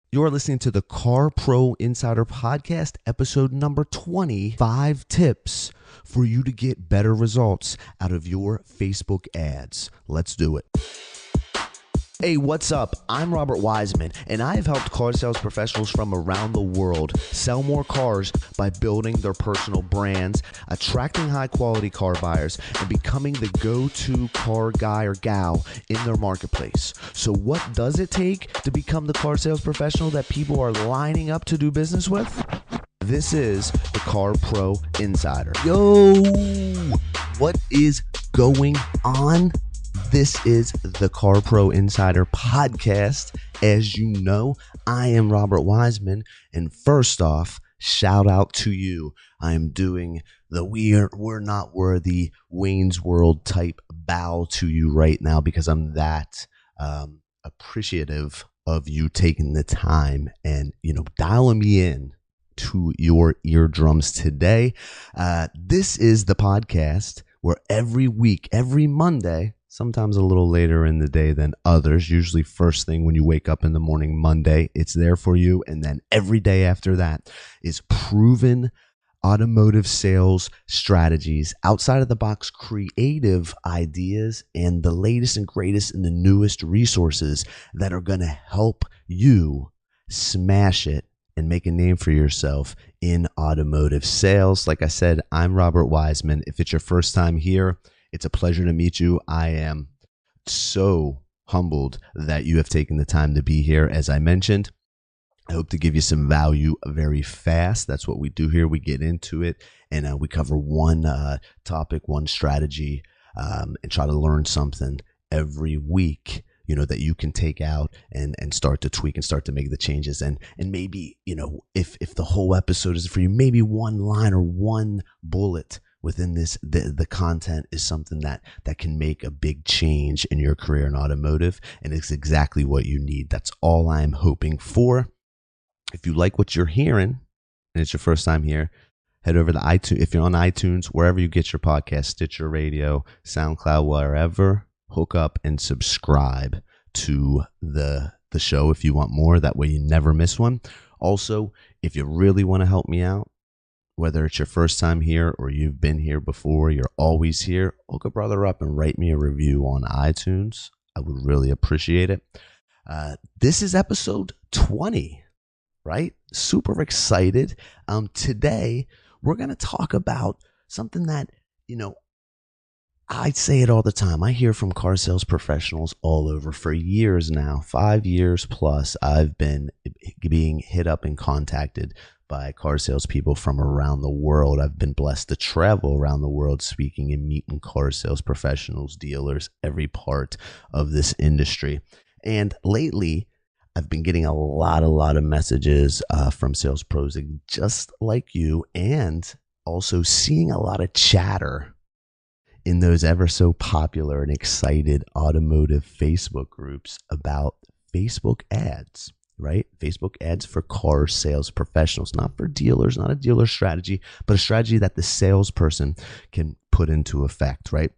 You're listening to the Car Pro Insider Podcast, episode number 20, 5 tips for you to get better results out of your Facebook ads. Let's do it. Hey, what's up? I'm Robert Wiseman, and I have helped car sales professionals from around the world sell more cars by building their personal brands, attracting high-quality car buyers, and becoming the go-to car guy or gal in their marketplace. So what does it take to become the car sales professional that people are lining up to do business with? This is the Car Pro Insider. Yo, what is going on? This is the Car Pro Insider Podcast. As you know, I am Robert Wiseman, and first off, shout out to you. I am doing the we're not worthy Wayne's World type bow to you right now because I'm that appreciative of you taking the time and dialing me in to your eardrums today. This is the podcast where every week, every Monday, sometimes a little later in the day than others, usually first thing when you wake up in the morning, Monday, it's there for you. And then every day after that is proven automotive sales strategies, outside of the box creative ideas, and the latest and greatest and the newest resources that are going to help you smash it and make a name for yourself in automotive sales. Like I said, I'm Robert Wiseman. If it's your first time here, it's a pleasure to meet you. I am so humbled that you have taken the time to be here. As I mentioned, I hope to give you some value very fast. That's what we do here. We get into it and we cover one topic, one strategy, and try to learn something every week, that you can take out and start to tweak and start to make the changes. And maybe, if the whole episode is for you, maybe one line or one bullet within this, the content is something that can make a big change in your career in automotive, and it's exactly what you need. That's all I'm hoping for. If you like what you're hearing and it's your first time here, head over to iTunes. If you're on iTunes, wherever you get your podcast, Stitcher Radio, SoundCloud, wherever, hook up and subscribe to the show if you want more. That way you never miss one. Also, if you really want to help me out, whether it's your first time here or you've been here before, you're always here, hook a brother up and write me a review on iTunes. I would really appreciate it. This is episode 20, right? Super excited. Today, we're going to talk about something that, I say it all the time. I hear from car sales professionals all over for years now, 5 years plus. I've been being hit up and contacted by car salespeople from around the world. I've been blessed to travel around the world speaking and meeting car sales professionals, dealers, every part of this industry. And lately, I've been getting a lot of messages from sales pros just like you, and also seeing a lot of chatter in those ever so popular and excited automotive Facebook groups about Facebook ads. Right? Facebook ads for car sales professionals, not for dealers, not a dealer strategy, but a strategy that the salesperson can put into effect, right?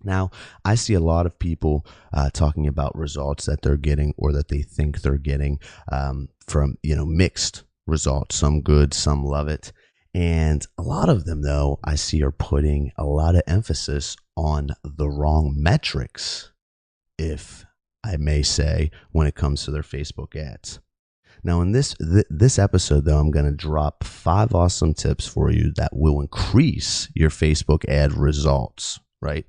Now, I see a lot of people talking about results that they're getting or that they think they're getting from, mixed results, some good, some love it. And a lot of them, though, I see are putting a lot of emphasis on the wrong metrics, if I may say, when it comes to their Facebook ads. Now, in this episode, though, I'm going to drop 5 awesome tips for you that will increase your Facebook ad results, right?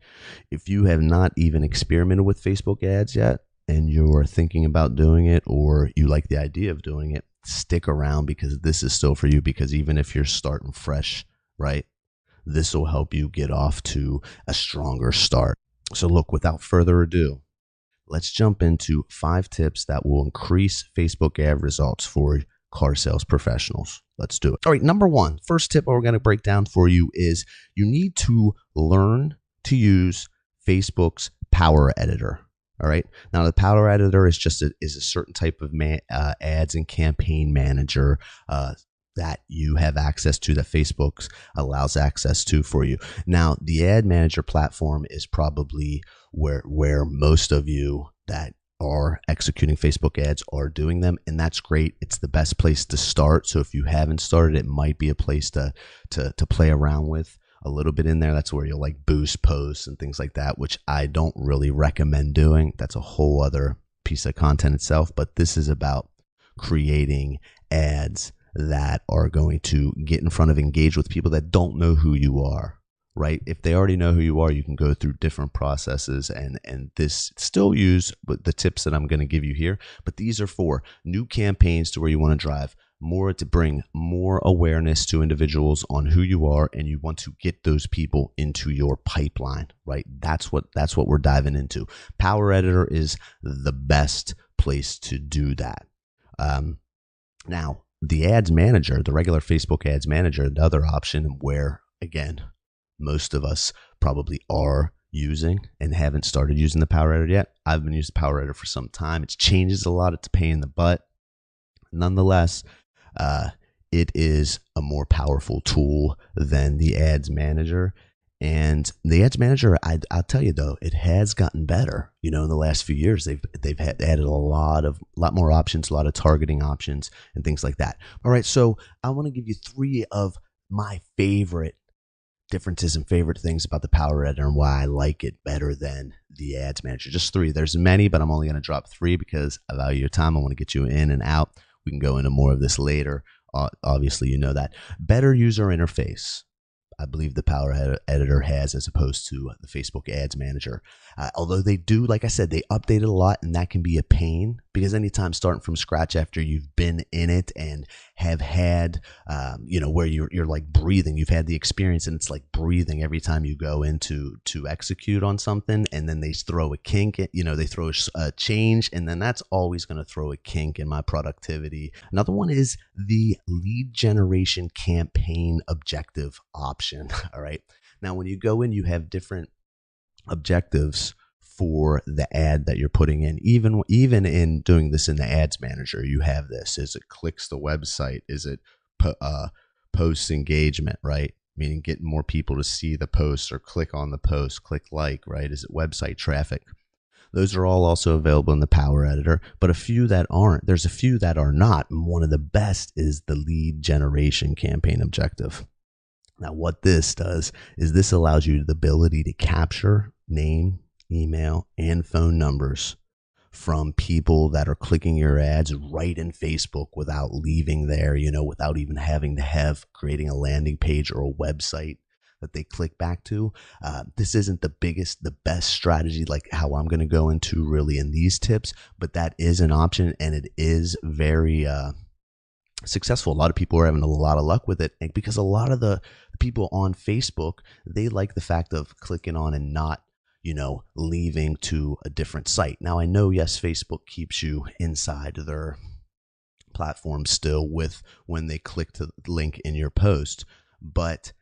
If you have not even experimented with Facebook ads yet and you're thinking about doing it, or you like the idea of doing it, stick around because this is still for you. Because even if you're starting fresh, right, this will help you get off to a stronger start. So look, without further ado, let's jump into 5 tips that will increase Facebook ad results for car sales professionals. Let's do it. All right, number 1, first tip we're going to break down for you is you need to learn to use Facebook's Power Editor. All right. Now, the Power Editor is just a certain type of ads and campaign manager that you have access to, that Facebook allows access to for you. Now, the ad manager platform is probably where most of you that are executing Facebook ads are doing them, and that's great. It's the best place to start. So if you haven't started, it might be a place to play around with a little bit in there. That's where you'll like boost posts and things like that, which I don't really recommend doing. That's a whole other piece of content itself. But this is about creating ads that are going to get in front of, engage with people that don't know who you are. Right? If they already know who you are, you can go through different processes and this still use but the tips that I'm going to give you here. But these are for new campaigns to where you want to drive more, to bring more awareness to individuals on who you are, and you want to get those people into your pipeline, right? That's what we're diving into. Power Editor is the best place to do that. Now, the ads manager, the regular Facebook ads manager, the other option where, again, most of us probably are using and haven't started using the Power Editor yet. I've been using Power Editor for some time. It changes a lot. It's a pain in the butt. Nonetheless, it is a more powerful tool than the Ads Manager. And the Ads Manager, I'll tell you though, it has gotten better. In the last few years, they've added a lot more options, a lot of targeting options, and things like that. All right, so I want to give you 3 of my favorite differences and favorite things about the Power Editor and why I like it better than the Ads Manager. Just 3. There's many, but I'm only going to drop 3 because I value your time. I want to get you in and out. We can go into more of this later. Obviously, you know that. Better user interface, I believe the Power Editor has, as opposed to the Facebook Ads Manager. Although they do, like I said, they update it a lot, and that can be a pain because anytime starting from scratch after you've been in it and have had, where you're like breathing, you've had the experience and it's like breathing every time you go into to execute on something, and then they throw a kink, they throw a change, and then that's always going to throw a kink in my productivity. Another one is the lead generation campaign objective option. All right. Now, when you go in, you have different objectives for the ad that you're putting in. Even in doing this in the Ads Manager, you have this. Is it clicks the website? Is it post engagement, right? Meaning getting more people to see the post or click on the post, click like, right? Is it website traffic? Those are all also available in the Power Editor, but a few that aren't. There's a few that are not. And one of the best is the lead generation campaign objective. Now, what this does is this allows you the ability to capture name, email, and phone numbers from people that are clicking your ads right in Facebook without leaving there, without even having to have creating a landing page or a website that they click back to. This isn't the best strategy like how I'm going to go into really in these tips, but that is an option, and it is very successful. A lot of people are having a lot of luck with it, and because a lot of the people on Facebook, they like the fact of clicking on and not leaving to a different site. Now, I know, yes, Facebook keeps you inside their platform still with when they click to the link in your post, but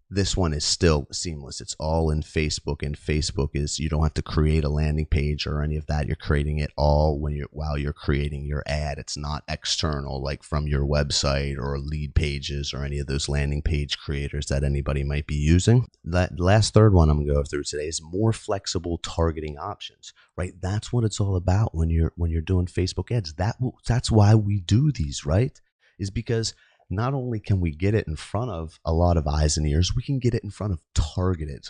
this one is still seamless. It's all in Facebook, and Facebook is, you don't have to create a landing page or any of that. You're creating it all while you're creating your ad. It's not external like from your website or lead pages or any of those landing page creators that anybody might be using. That last third one I'm going to go through today is more flexible targeting options, right? That's what it's all about when you're doing Facebook ads. That's why we do these, right? Is because not only can we get it in front of a lot of eyes and ears, we can get it in front of targeted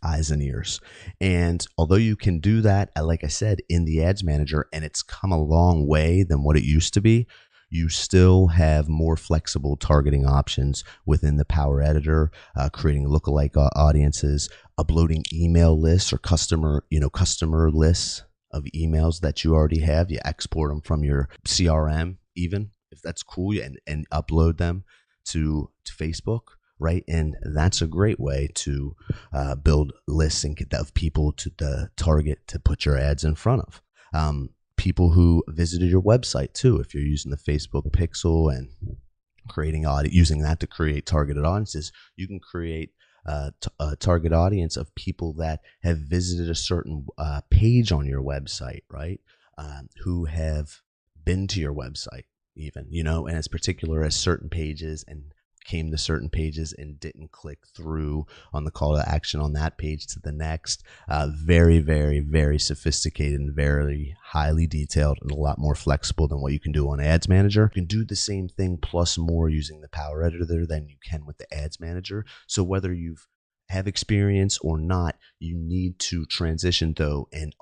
eyes and ears. And although you can do that, like I said, in the Ads Manager, and it's come a long way than what it used to be, you still have more flexible targeting options within the Power Editor, creating lookalike audiences, uploading email lists or customer lists of emails that you already have. You export them from your CRM even, if that's cool, and upload them to Facebook, right? And that's a great way to build lists and get that of people to the target to put your ads in front of. People who visited your website too, if you're using the Facebook pixel and creating using that to create targeted audiences, you can create a target audience of people that have visited a certain page on your website, right? Who have been to your website even, and as particular as certain pages and came to certain pages and didn't click through on the call to action on that page to the next. Very, very, very sophisticated and very highly detailed and a lot more flexible than what you can do on Ads Manager. You can do the same thing plus more using the Power Editor than you can with the Ads Manager. So whether you've have experience or not, you need to transition though and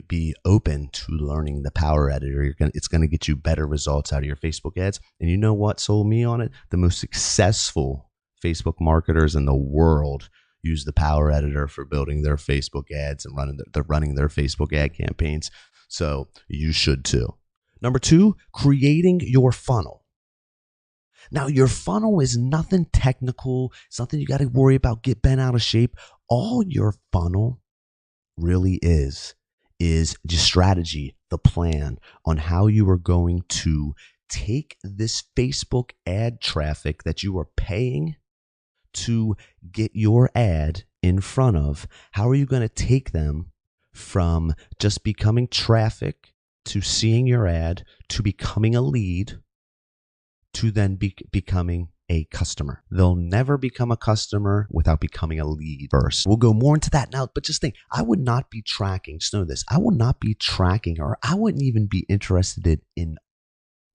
be open to learning the Power Editor. It's going to get you better results out of your Facebook ads. And you know what sold me on it? The most successful Facebook marketers in the world use the Power Editor for building their Facebook ads and running their Facebook ad campaigns. So you should too. Number 2, creating your funnel. Now, your funnel is nothing technical. It's nothing you got to worry about, get bent out of shape. All your funnel really is just strategy, the plan on how you are going to take this Facebook ad traffic that you are paying to get your ad in front of. How are you going to take them from just becoming traffic to seeing your ad to becoming a lead to then becoming a customer? They'll never become a customer without becoming a lead first. We'll go more into that now, but just think, I would not be tracking, just know this, I will not be tracking, or I wouldn't even be interested in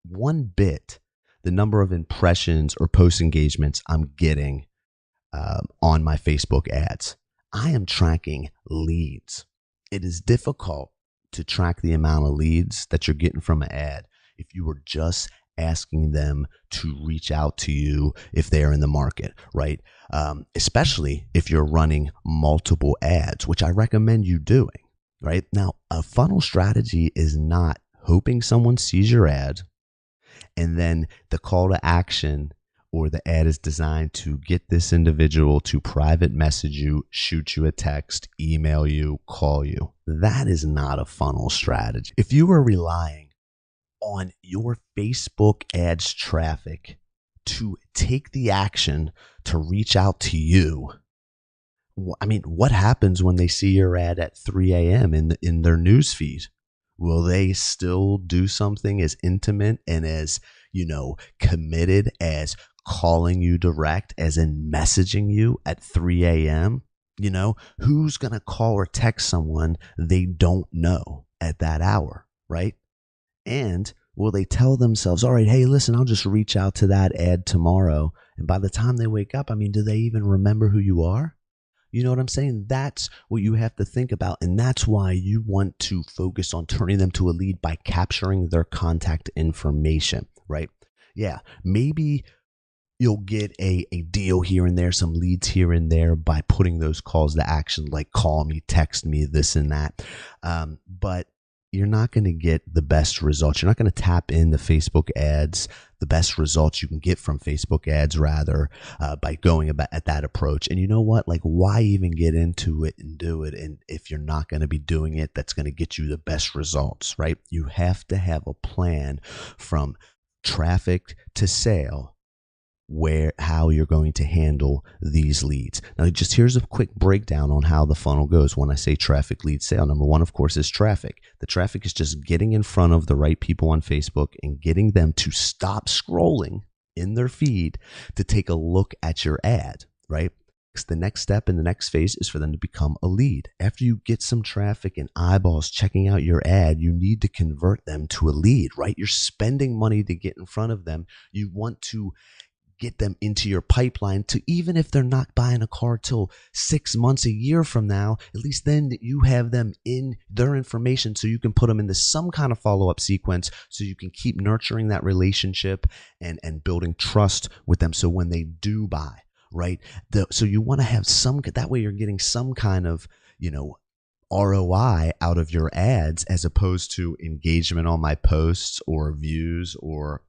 one bit the number of impressions or post engagements I'm getting on my Facebook ads. I am tracking leads. It is difficult to track the amount of leads that you're getting from an ad if you were just asking them to reach out to you if they're in the market, right? Especially if you're running multiple ads, which I recommend you doing, right? Now, a funnel strategy is not hoping someone sees your ad and then the call to action or the ad is designed to get this individual to private message you, shoot you a text, email you, call you. That is not a funnel strategy. If you are relying on your Facebook ads traffic to take the action to reach out to you, I mean, what happens when they see your ad at 3 a.m. in their news feed? Will they still do something as intimate and as, committed as calling you direct, as in messaging you at 3 a.m.? Who's going to call or text someone they don't know at that hour, right? And will they tell themselves, all right, hey, listen, I'll just reach out to that ad tomorrow. And by the time they wake up, do they even remember who you are? You know what I'm saying? That's what you have to think about. And that's why you want to focus on turning them to a lead by capturing their contact information, right? Yeah, maybe you'll get a deal here and there, some leads here and there by putting those calls to action, like call me, text me, this and that. But you're not going to get the best results. You're not going to tap into Facebook ads, the best results you can get from Facebook ads, rather, by going about at that approach. And you know what? Like, why even get into it and do it? And if you're not going to be doing it, that's going to get you the best results, right? You have to have a plan from traffic to sale, how you're going to handle these leads. Now, just here's a quick breakdown on how the funnel goes when I say traffic, lead, sale. Number 1, of course, is traffic. The traffic is just getting in front of the right people on Facebook and getting them to stop scrolling in their feed to take a look at your ad, right? The next step in the next phase is for them to become a lead. After you get some traffic and eyeballs checking out your ad, you need to convert them to a lead, right? You're spending money to get in front of them. You want to get them into your pipeline to, even if they're not buying a car till 6 months, a year from now, at least then you have them in their information so you can put them into some kind of follow-up sequence so you can keep nurturing that relationship and building trust with them. So when they do buy, right? So you want to have that way you're getting some kind of, ROI out of your ads, as opposed to engagement on my posts or views or,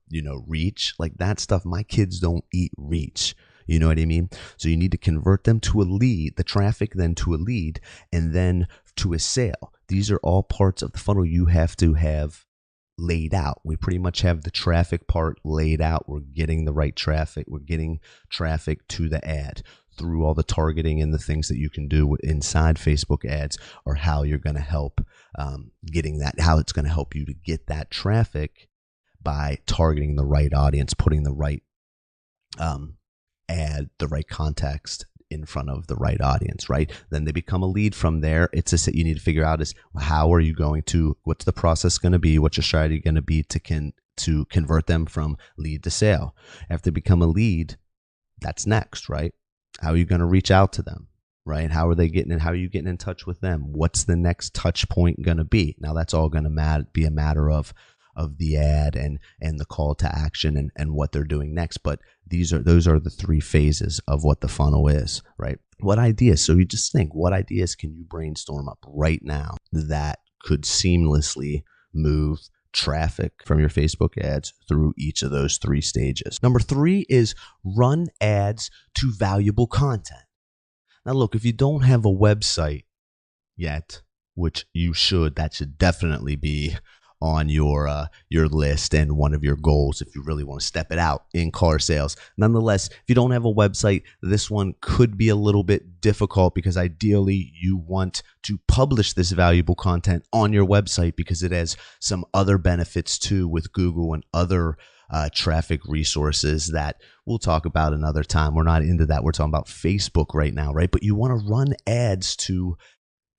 reach. Like that stuff, my kids don't eat reach. You know what I mean? So you need to convert them to a lead, the traffic then to a lead, and then to a sale. These are all parts of the funnel you have to have laid out. We pretty much have the traffic part laid out. We're getting the right traffic. We're getting traffic to the ad through all the targeting and the things that you can do inside Facebook ads, or how you're going to help getting that, how it's going to help you to get that traffic by targeting the right audience, putting the right add the right context in front of the right audience, right? Then they become a lead from there. It's just that you need to figure out is how are you going to, what's the process going to be? What's your strategy going to be to convert them from lead to sale? After they become a lead, that's next, right? How are you going to reach out to them, right? How are you getting in touch with them? What's the next touch point going to be? Now that's all going to be a matter of the ad and the call to action and what they're doing next. But those are the three phases of what the funnel is, right? What ideas? So you just think, what ideas can you brainstorm up right now that could seamlessly move traffic from your Facebook ads through each of those three stages? Number 3 is run ads to valuable content. Now look, if you don't have a website yet, which you should, that should definitely be on your list and one of your goals if you really want to step it out in car sales. Nonetheless, if you don't have a website, this one could be a little bit difficult because ideally you want to publish this valuable content on your website because it has some other benefits too with Google and other traffic resources that we'll talk about another time. We're not into that. We're talking about Facebook right now, right? But you want to run ads to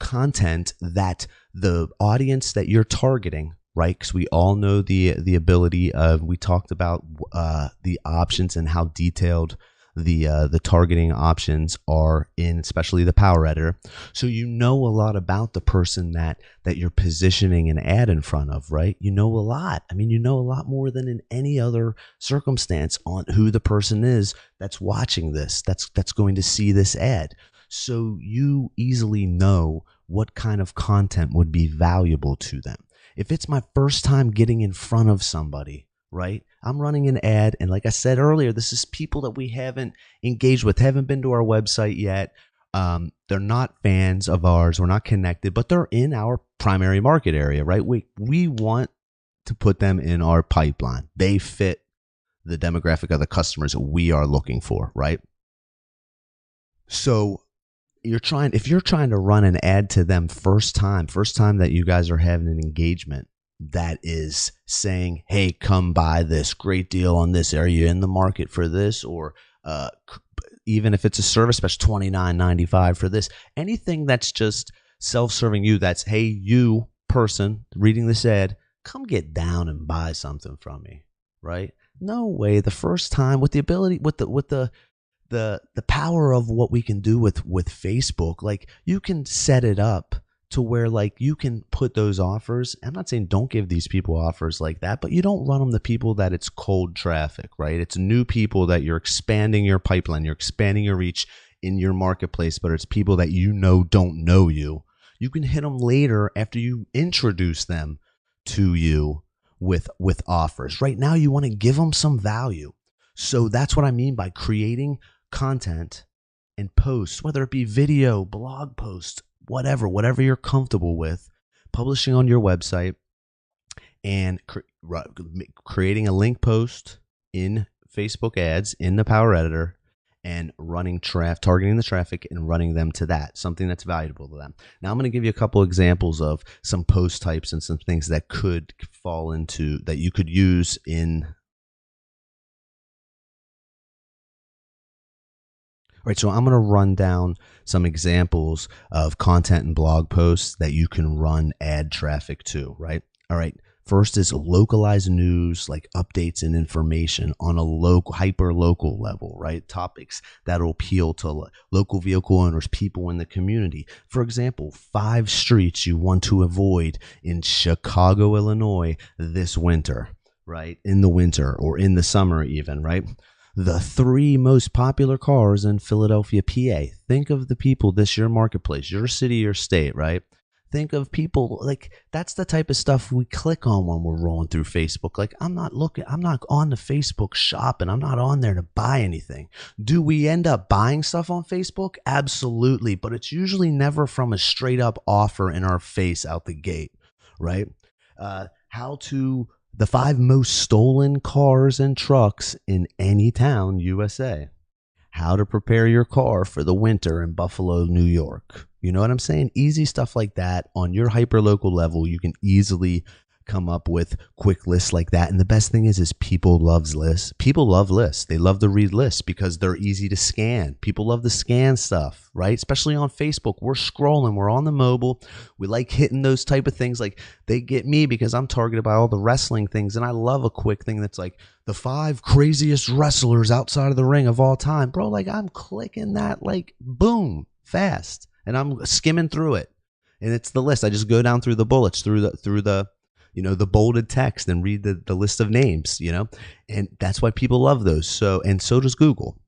content that the audience that you're targeting, right? Because we all know the ability of, we talked about the options and how detailed the targeting options are in, especially the Power Editor. So you know a lot about the person that you're positioning an ad in front of, right? You know a lot. I mean, you know a lot more than in any other circumstance on who the person is that's watching this, that's going to see this ad. So you easily know what kind of content would be valuable to them. If it's my first time getting in front of somebody, right? I'm running an ad, and like I said earlier, this is people that we haven't engaged with, haven't been to our website yet. They're not fans of ours, we're not connected, but they're in our primary market area, right? We want to put them in our pipeline. They fit the demographic of the customers that we are looking for, right? So if you're trying to run an ad to them first time that you guys are having an engagement that is saying, hey, come buy this, great deal on this, are you in the market for this? Or even if it's a service special, $29.95 for this, anything that's just self-serving you, that's, hey, you person reading this ad, come get down and buy something from me, right? No way. The first time, with the ability, with the power of what we can do with Facebook, like you can set it up to where like you can put those offers. I'm not saying don't give these people offers like that, but you don't run them to people that it's cold traffic, right? It's new people that you're expanding your pipeline, you're expanding your reach in your marketplace, but it's people that you know don't know you. You can hit them later after you introduce them to you with offers. Right now you want to give them some value. So that's what I mean by creating content and posts, whether it be video, blog post, whatever you're comfortable with, publishing on your website and creating a link post in Facebook ads in the Power Editor and running targeting the traffic and running them to that, something that's valuable to them. Now I'm going to give you a couple examples of some post types and some things that could fall into, that you could use in. All right, so I'm going to run down some examples of content and blog posts that you can run ad traffic to, right? All right, first is localized news, like updates and information on a hyper local level, right? Topics that will appeal to local vehicle owners, people in the community. For example, 5 streets you want to avoid in Chicago, Illinois this winter, right? In the winter or in the summer even, right? The 3 most popular cars in Philadelphia, PA. Think of the people, your marketplace, your city, your state, right? Think of people, like that's the type of stuff we click on when we're rolling through Facebook. Like I'm not on the Facebook shop and I'm not on there to buy anything. Do we end up buying stuff on Facebook? Absolutely. But it's usually never from a straight up offer in our face out the gate, right? The 5 most stolen cars and trucks in any town, USA. How to prepare your car for the winter in Buffalo, New York. You know what I'm saying? Easy stuff like that on your hyperlocal level. You can easily come up with quick lists like that. And the best thing is people loves lists. People love lists. They love to read lists because they're easy to scan. People love to scan stuff, right? Especially on Facebook. We're scrolling. We're on the mobile. We like hitting those type of things. Like they get me because I'm targeted by all the wrestling things. And I love a quick thing that's like the 5 craziest wrestlers outside of the ring of all time. Bro, like I'm clicking that like boom, fast. And I'm skimming through it. And it's the list. I just go down through the bullets, through the the bolded text and read the list of names, and that's why people love those. So, and so does Google.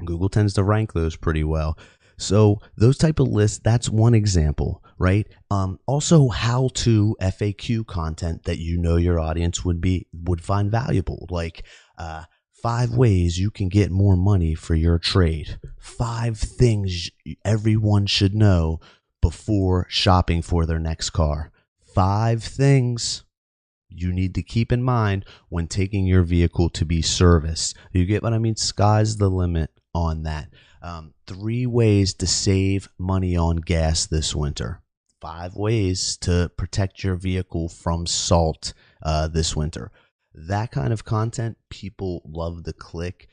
Google tends to rank those pretty well. So those type of lists, that's one example, right? Also how-to FAQ content that your audience would find valuable, like 5 ways you can get more money for your trade. 5 things everyone should know before shopping for their next car. 5 things you need to keep in mind when taking your vehicle to be serviced. You get what I mean? Sky's the limit on that. 3 ways to save money on gas this winter. 5 ways to protect your vehicle from salt this winter. That kind of content, people love to click.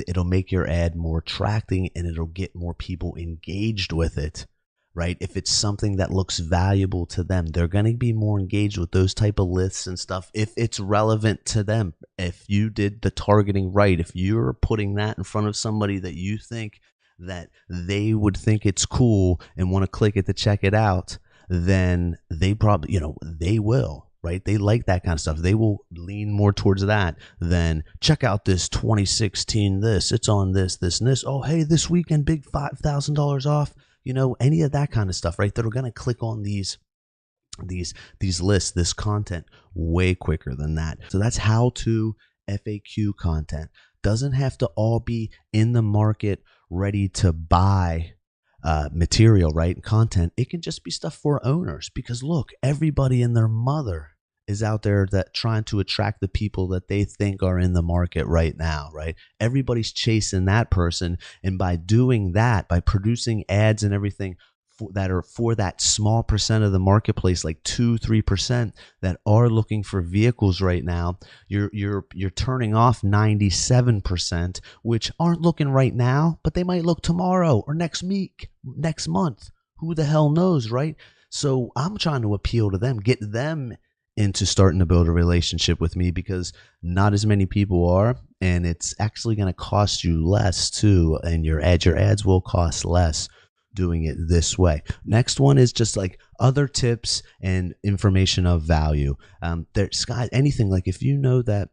It'll make your ad more attracting and it'll get more people engaged with it, right? If it's something that looks valuable to them, they're going to be more engaged with those type of lists and stuff if it's relevant to them. If you did the targeting right, if you're putting that in front of somebody that you think that they would think it's cool and want to click it to check it out, then they probably, they will. Right? They like that kind of stuff. They will lean more towards that than check out this 2016 this. It's on this, this, and this. Oh, hey, this weekend, big $5,000 off. Any of that kind of stuff, right? They're going to click on these lists, this content way quicker than that. So that's how to FAQ content. Doesn't have to all be in the market, ready to buy material, right? Content. It can just be stuff for owners because look, everybody and their mother is out there that trying to attract the people that they think are in the market right now, right? Everybody's chasing that person. And by doing that, by producing ads and everything that are for that small percent of the marketplace, like 2-3% that are looking for vehicles right now, you're turning off 97%, which aren't looking right now, but they might look tomorrow or next week, next month. Who the hell knows, right? So I'm trying to appeal to them, get them into starting to build a relationship with me because not as many people are, and it's actually going to cost you less too, and your ads will cost less doing it this way. Next one is just like other tips and information of value. There's anything like if you know that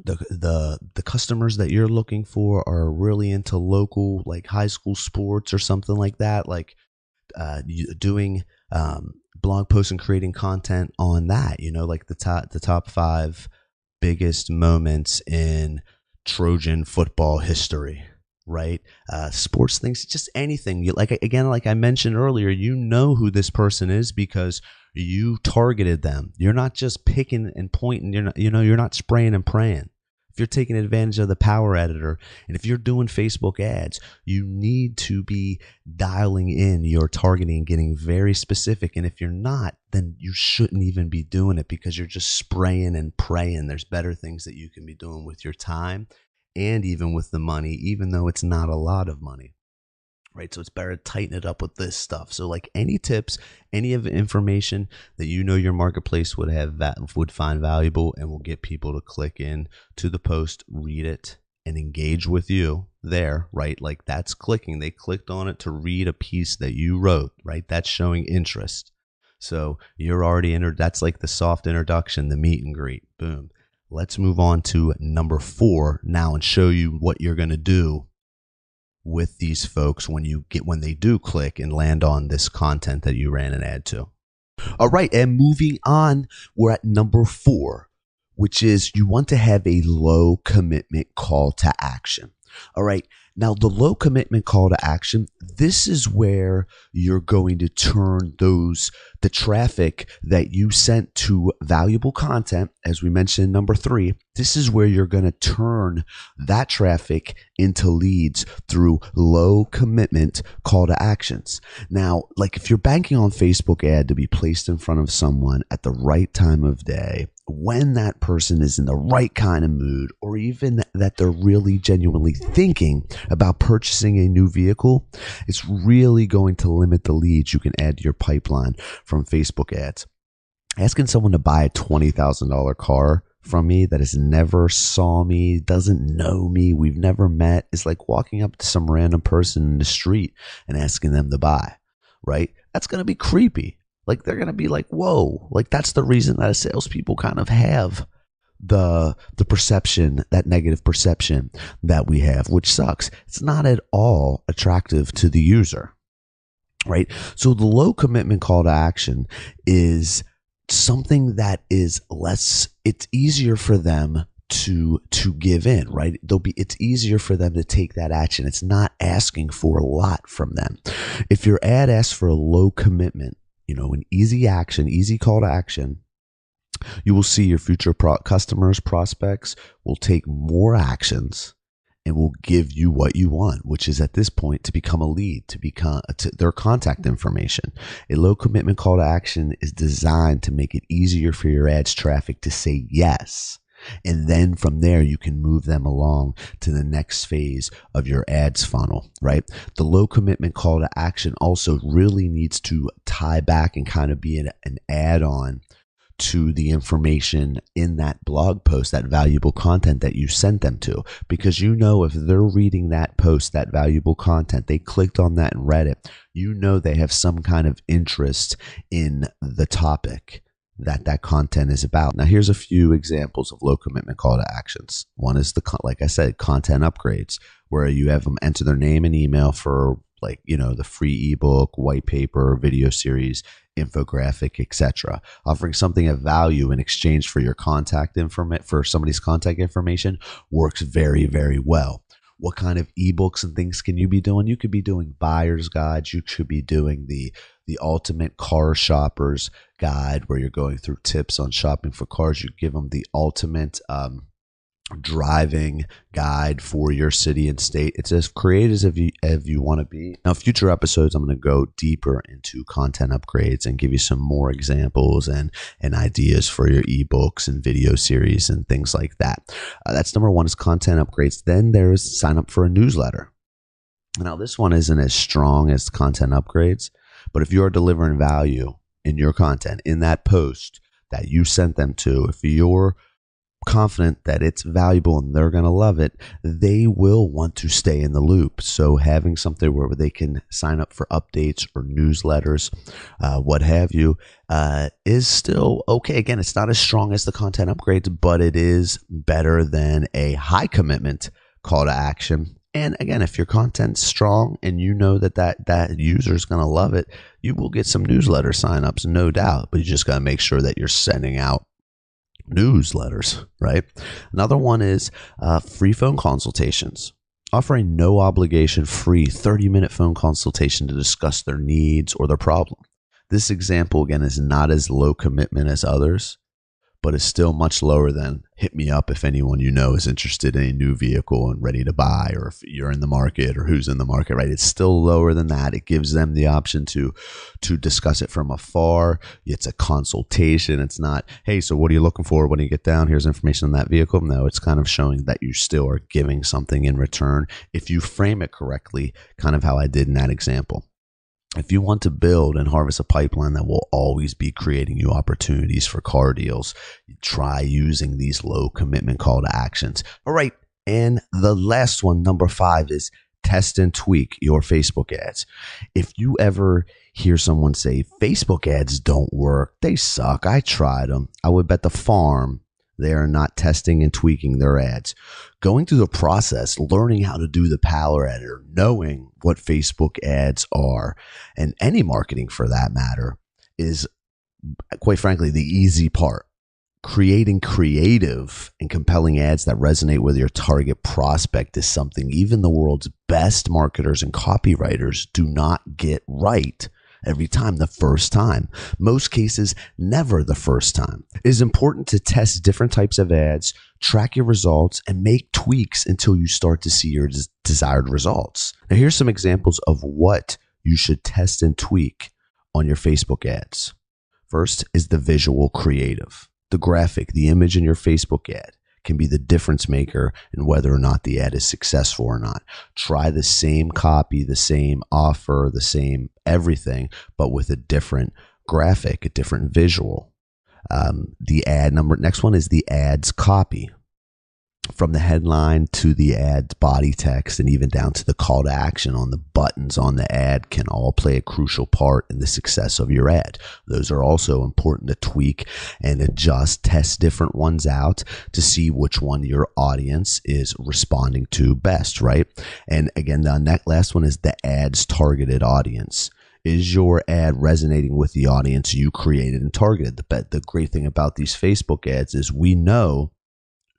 the customers that you're looking for are really into local like high school sports or something like that, like doing blog posts and creating content on that, like the top 5 biggest moments in Trojan football history, right? Sports things, just anything. Like I mentioned earlier, who this person is because you targeted them. You're not just picking and pointing. You're not spraying and praying. If you're taking advantage of the power editor and if you're doing Facebook ads, you need to be dialing in your targeting and getting very specific. And if you're not, then you shouldn't even be doing it because you're just spraying and praying. There's better things that you can be doing with your time and even with the money, even though it's not a lot of money. Right. So it's better to tighten it up with this stuff. So like any tips, any of the information that your marketplace would find valuable and will get people to click in to the post, read it and engage with you there, right? Like that's clicking. They clicked on it to read a piece that you wrote, right? That's showing interest. So you're already that's like the soft introduction, the meet and greet. Boom. Let's move on to number 4 now and show you what you're going to do with these folks when they do click and land on this content that you ran an ad to. All right, and moving on, we're at number 4, which is you want to have a low commitment call to action. All right. Now, the low commitment call to action, this is where you're going to turn the traffic that you sent to valuable content, as we mentioned in number 3. This is where you're going to turn that traffic into leads through low commitment call to actions. Now, like if you're banking on Facebook ad to be placed in front of someone at the right time of day, when that person is in the right kind of mood, or even that they're really genuinely thinking about purchasing a new vehicle, it's really going to limit the leads you can add to your pipeline from Facebook ads. Asking someone to buy a $20,000 car from me that has never saw me, doesn't know me, we've never met, is like walking up to some random person in the street and asking them to buy, right? That's going to be creepy. Like they're going to be like, whoa, like that's the reason that salespeople kind of have the perception, that negative perception that we have, which sucks. It's not at all attractive to the user, right? So the low commitment call to action is something that is less, it's easier for them to give in, right? It's easier for them to take that action. It's not asking for a lot from them. If your ad asks for a low commitment, an easy action, easy call to action, you will see your future customers, prospects will take more actions and will give you what you want, which is at this point to become a lead, to their contact information. A low commitment call to action is designed to make it easier for your ads traffic to say yes. And then from there, you can move them along to the next phase of your ads funnel, right? The low commitment call to action also really needs to tie back and kind of be an add-on to the information in that blog post, that valuable content that you sent them to. Because if they're reading that post, that valuable content, they clicked on that and read it, they have some kind of interest in the topic that content is about. Now, here's a few examples of low commitment call to actions. One is like I said, content upgrades, where you have them enter their name and email for the free ebook, white paper, video series, infographic, etc. Offering something of value in exchange for your for somebody's contact information works very, very well. What kind of ebooks and things can you be doing? You could be doing buyer's guides. You could be doing the ultimate car shopper's guide, where you're going through tips on shopping for cars. You give them the ultimate driving guide for your city and state. It's as creative as you want to be. Now, future episodes, I'm going to go deeper into content upgrades and give you some more examples and ideas for your ebooks and video series and things like that. That's number one, is content upgrades. Then there's sign up for a newsletter. Now, this one isn't as strong as content upgrades, but if you're delivering value in your content, in that post that you sent them to, if you're confident that it's valuable and they're going to love it, they will want to stay in the loop. So having something where they can sign up for updates or newsletters, what have you, is still okay. Again, it's not as strong as the content upgrades, but it is better than a high commitment call to action. And again, if your content's strong and that user is going to love it, you will get some newsletter signups, no doubt. But you just got to make sure that you're sending out newsletters, right? Another one is free phone consultations. Offering no obligation, free 30-minute phone consultation to discuss their needs or their problem. This example, again, is not as low commitment as others, but is still much lower than hit me up if anyone is interested in a new vehicle and ready to buy, or if you're in the market or who's in the market, right? It's still lower than that. It gives them the option to discuss it from afar. It's a consultation. It's not, hey, so what are you looking for when you get down? Here's information on that vehicle. No, it's kind of showing that you still are giving something in return if you frame it correctly, kind of how I did in that example. If you want to build and harvest a pipeline that will always be creating you opportunities for car deals, try using these low commitment call to actions. All right. And the last one, number 5, is test and tweak your Facebook ads. If you ever hear someone say Facebook ads don't work, they suck, I tried them, I would bet the farm they are not testing and tweaking their ads. Going through the process, learning how to do the power editor, knowing what Facebook ads are, and any marketing for that matter, is quite frankly the easy part. Creating creative and compelling ads that resonate with your target prospect is something even the world's best marketers and copywriters do not get right every time the first time. Most cases, never the first time. It is important to test different types of ads, track your results, and make tweaks until you start to see your desired results. Now, here's some examples of what you should test and tweak on your Facebook ads. First is the visual creative. The graphic, the image in your Facebook ad can be the difference maker in whether or not the ad is successful or not. Try the same copy, the same offer, the same everything, but with a different graphic, a different visual. Next one is the ad's copy. From the headline to the ad's body text and even down to the call to action on the buttons on the ad can all play a crucial part in the success of your ad. Those are also important to tweak and adjust, test different ones out to see which one your audience is responding to best, right? And again, the last one is the ad's targeted audience. Is your ad resonating with the audience you created and targeted? The great thing about these Facebook ads is we know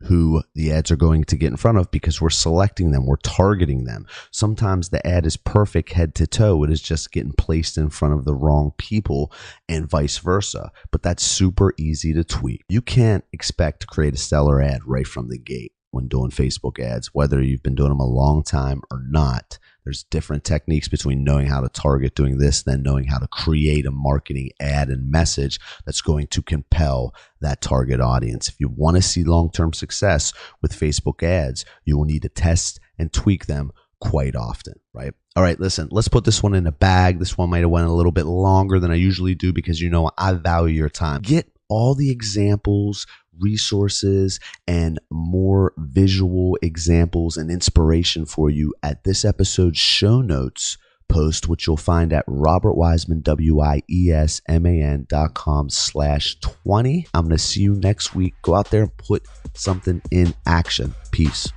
who the ads are going to get in front of because we're selecting them, we're targeting them. Sometimes the ad is perfect head to toe. It is just getting placed in front of the wrong people and vice versa. But that's super easy to tweak. You can't expect to create a stellar ad right from the gate when doing Facebook ads, whether you've been doing them a long time or not. There's different techniques between knowing how to target doing this, then knowing how to create a marketing ad and message that's going to compel that target audience. If you want to see long-term success with Facebook ads, you will need to test and tweak them quite often, right? All right, listen, let's put this one in a bag. This one might have went a little bit longer than I usually do because I value your time. Get all the examples, resources, and more visual examples and inspiration for you at this episode's show notes post, which you'll find at robertwiseman.com/20. I'm going to see you next week. Go out there and put something in action. Peace.